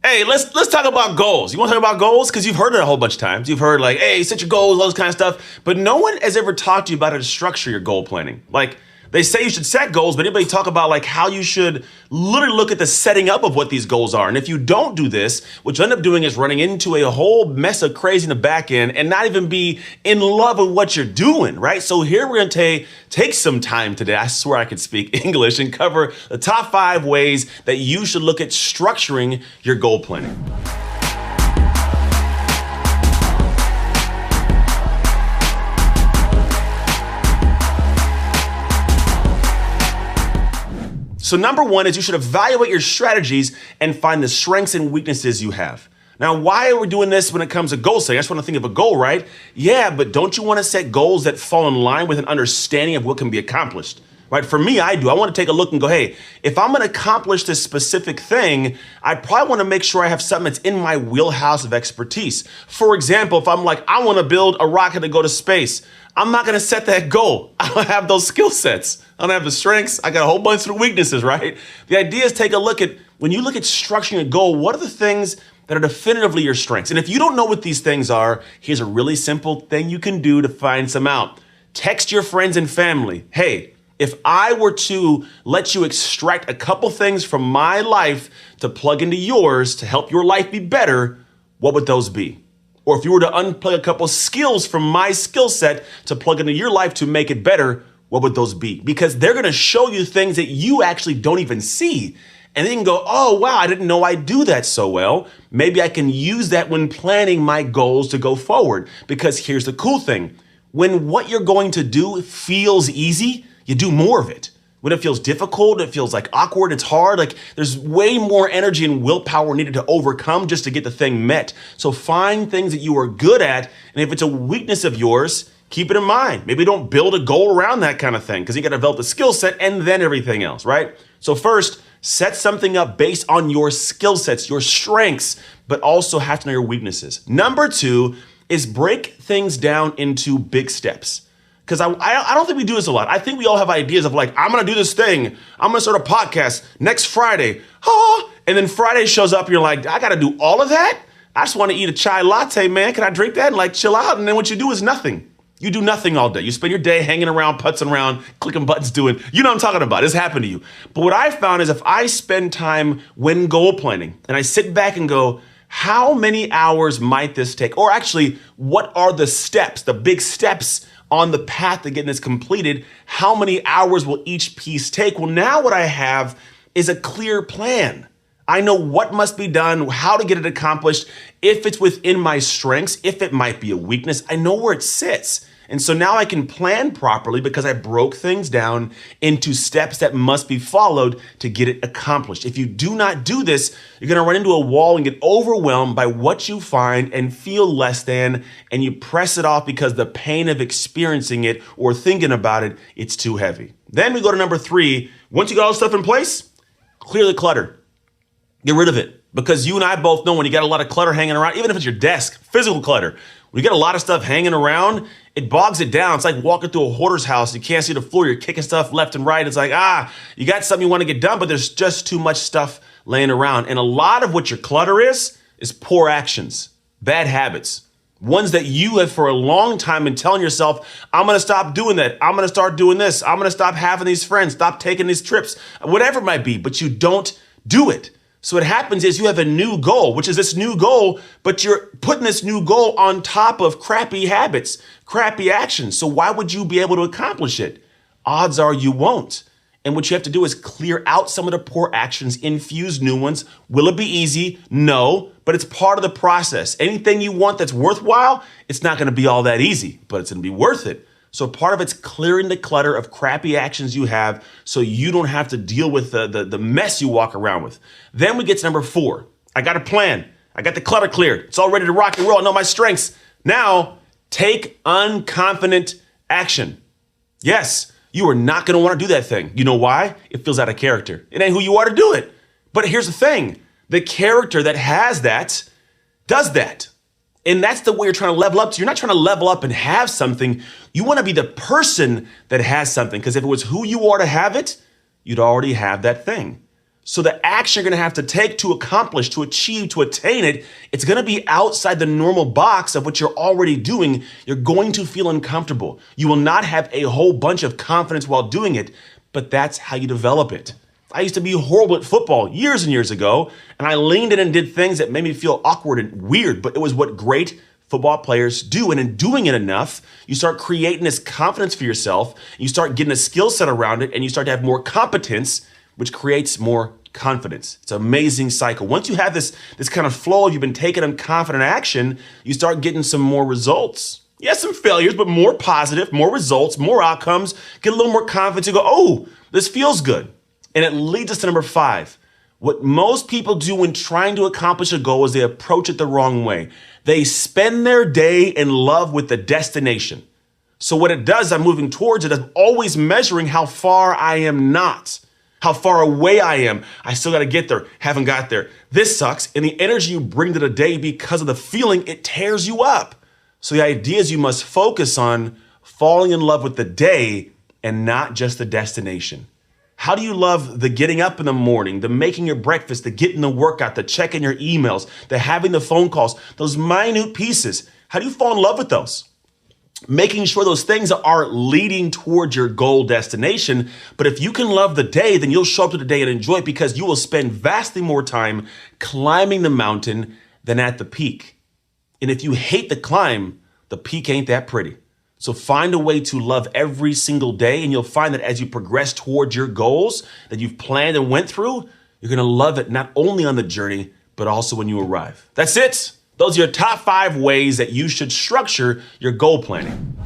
Hey, let's talk about goals. You want to talk about goals? Because you've heard it a whole bunch of times. You've heard like, hey, set your goals, all this kind of stuff. But no one has ever talked to you about how to structure your goal planning. Like, they say you should set goals, but anybody talk about like how you should literally look at the setting up of what these goals are. And if you don't do this, what you end up doing is running into a whole mess of crazy in the back end and not even be in love with what you're doing, right? So here we're gonna take some time today, I swear I could speak English, and cover the top 5 ways that you should look at structuring your goal planning. So number 1 is you should evaluate your strategies and find the strengths and weaknesses you have. Now, why are we doing this when it comes to goal setting? I just want to think of a goal, right? Yeah, but don't you want to set goals that fall in line with an understanding of what can be accomplished? Right? For me, I do. I want to take a look and go, hey, if I'm going to accomplish this specific thing, I probably want to make sure I have something that's in my wheelhouse of expertise. For example, if I'm like, I want to build a rocket to go to space, I'm not going to set that goal. I don't have those skill sets. I don't have the strengths. I got a whole bunch of weaknesses, right? The idea is take a look at, when you look at structuring a goal, what are the things that are definitively your strengths? And if you don't know what these things are, here's a really simple thing you can do to find some out. Text your friends and family. Hey, if I were to let you extract a couple things from my life to plug into yours to help your life be better, what would those be? Or if you were to unplug a couple skills from my skill set to plug into your life to make it better, what would those be? Because they're gonna show you things that you actually don't even see. And then you can go, oh, wow, I didn't know I do that so well. Maybe I can use that when planning my goals to go forward. Because here's the cool thing. When what you're going to do feels easy, you do more of it. When it feels difficult, it feels like awkward, it's hard, like there's way more energy and willpower needed to overcome just to get the thing met. So find things that you are good at, and if it's a weakness of yours, keep it in mind. Maybe don't build a goal around that kind of thing, because you got to develop the skill set and then everything else, right? So first, set something up based on your skill sets, your strengths, but also have to know your weaknesses. Number 2 is break things down into big steps. Because I don't think we do this a lot. I think we all have ideas of like, I'm going to do this thing. I'm going to start a podcast next Friday. And then Friday shows up and you're like, I got to do all of that? I just want to eat a chai latte, man. Can I drink that and like chill out? And then what you do is nothing. You do nothing all day. You spend your day hanging around, putzing around, clicking buttons, doing, you know what I'm talking about. It's happened to you. But what I found is if I spend time when goal planning and I sit back and go, how many hours might this take? Or actually, what are the steps, the big steps on the path to getting this completed? How many hours will each piece take? Well, now what I have is a clear plan. I know what must be done, how to get it accomplished, if it's within my strengths, if it might be a weakness, I know where it sits. And so now I can plan properly because I broke things down into steps that must be followed to get it accomplished. If you do not do this, you're gonna run into a wall and get overwhelmed by what you find and feel less than, and you press it off because the pain of experiencing it or thinking about it, it's too heavy. Then we go to number 3. Once you got all the stuff in place, clear the clutter. Get rid of it. Because you and I both know when you got a lot of clutter hanging around, even if it's your desk, physical clutter, when you get a lot of stuff hanging around, it bogs it down. It's like walking through a hoarder's house. You can't see the floor. You're kicking stuff left and right. It's like, you got something you want to get done, but there's just too much stuff laying around. And a lot of what your clutter is poor actions, bad habits, ones that you have for a long time been telling yourself, I'm going to stop doing that. I'm going to start doing this. I'm going to stop having these friends, stop taking these trips, whatever it might be, but you don't do it. So what happens is you have a new goal, which is this new goal, but you're putting this new goal on top of crappy habits, crappy actions. So why would you be able to accomplish it? Odds are you won't. And what you have to do is clear out some of the poor actions, infuse new ones. Will it be easy? No, but it's part of the process. Anything you want that's worthwhile, it's not going to be all that easy, but it's going to be worth it. So part of it's clearing the clutter of crappy actions you have so you don't have to deal with the mess you walk around with. Then we get to number 4. I got a plan. I got the clutter cleared. It's all ready to rock and roll. I know my strengths. Now, take unconfident action. Yes, you are not going to want to do that thing. You know why? It feels out of character. It ain't who you are to do it. But here's the thing. The character that has that does that. And that's the way you're trying to level up to. You're not trying to level up and have something. You want to be the person that has something. Because if it was who you are to have it, you'd already have that thing. So the action you're gonna have to take to accomplish, to achieve, to attain it, it's gonna be outside the normal box of what you're already doing. You're going to feel uncomfortable. You will not have a whole bunch of confidence while doing it, but that's how you develop it. I used to be horrible at football years and years ago, and I leaned in and did things that made me feel awkward and weird, but it was what great football players do. And in doing it enough, you start creating this confidence for yourself, you start getting a skill set around it, and you start to have more competence, which creates more confidence. It's an amazing cycle. Once you have this kind of flow, you've been taking unconfident action, you start getting some more results. Yes, some failures, but more positive, more results, more outcomes, get a little more confidence. You go, oh, this feels good. And it leads us to number 5. What most people do when trying to accomplish a goal is they approach it the wrong way. They spend their day in love with the destination. So what it does, I'm moving towards it, I'm always measuring how far I am not, how far away I am. I still got to get there, haven't got there. This sucks. And the energy you bring to the day because of the feeling, it tears you up. So the idea is you must focus on falling in love with the day and not just the destination. How do you love the getting up in the morning, the making your breakfast, the getting the workout, the checking your emails, the having the phone calls, those minute pieces? How do you fall in love with those? Making sure those things are leading towards your goal destination. But if you can love the day, then you'll show up to the day and enjoy it because you will spend vastly more time climbing the mountain than at the peak. And if you hate the climb, the peak ain't that pretty. So find a way to love every single day, and you'll find that as you progress towards your goals that you've planned and went through, you're gonna love it not only on the journey, but also when you arrive. That's it. Those are your top 5 ways that you should structure your goal planning.